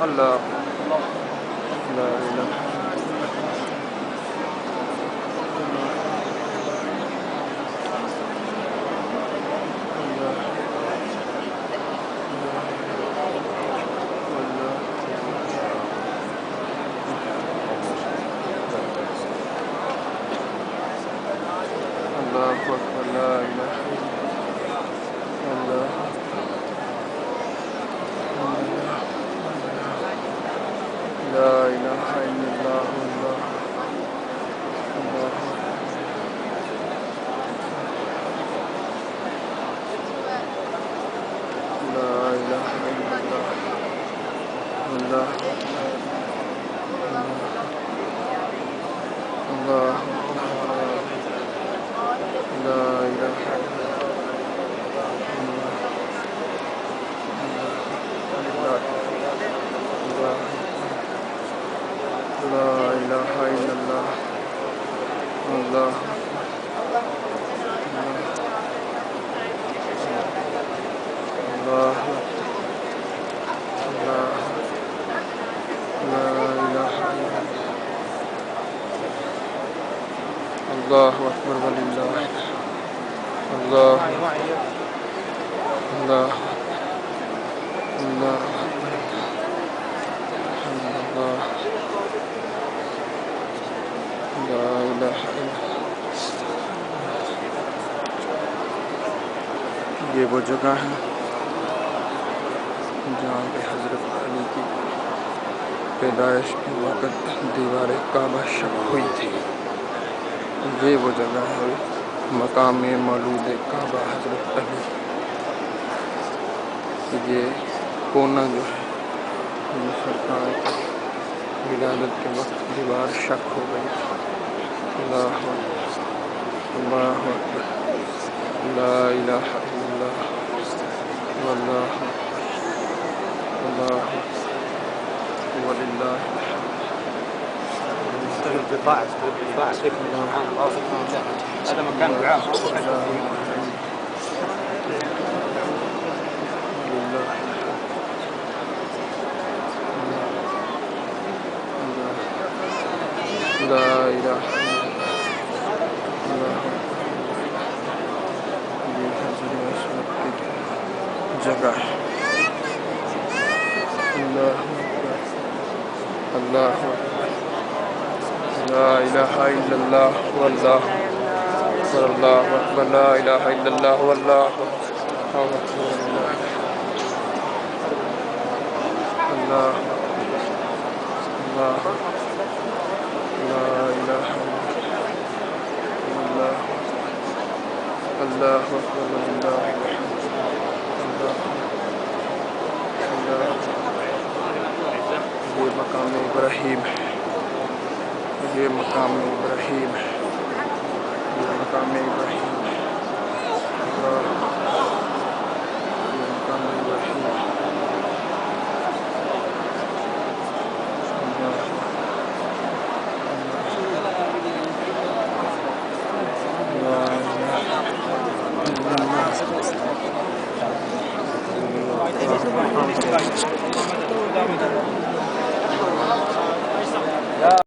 अल्लाह ला इलाहा अल्लाहु अकबर ला इलाहा इल्लल्लाह ला इलाहा इल्लल्लाह ला इलाहा इल्लल्लाह अल्लाह अल्लाह ला इलाहा ला इलाहा इल्लल्लाह अल्लाह अल्लाह अल्लाह ला इलाहा अल्लाहु अकबर वलिल्लाह अल्लाह अल्लाह अल्लाह अल्लाह ला इलाहा इल्लल्लाह। ये वो जगह है जहाँ पे हज़रत अली की पैदाइश के वक़्त दीवार काबा शक हुई थी। ये वो जगह है मकाम मौलूद काबा हज़रत अली। ये कोना जो है ये सरकार की विलादत के वक्त दीवार शक हो गई। अल्लाह अल्लाह ला इलाहा इल्लल्लाह वल्लाह अल्लाह वलिल्लाह البضاعة سبحان الله هذا مكان دعاء لا إله إلا जगह है। अल्लाह ला इलाहा इल्लल्लाह वल्लाह वल्लाहु अकबर ला इलाहा इल्लल्लाह वल्लाहु अकबर अल्लाह अल्लाह ला इलाहा इल्लल्लाह अल्लाहु अकबर वलिल्लाह ये मकाम इब्राहीम है। ये मकाम इब्राहीम है। ये मकाम इब्राहीम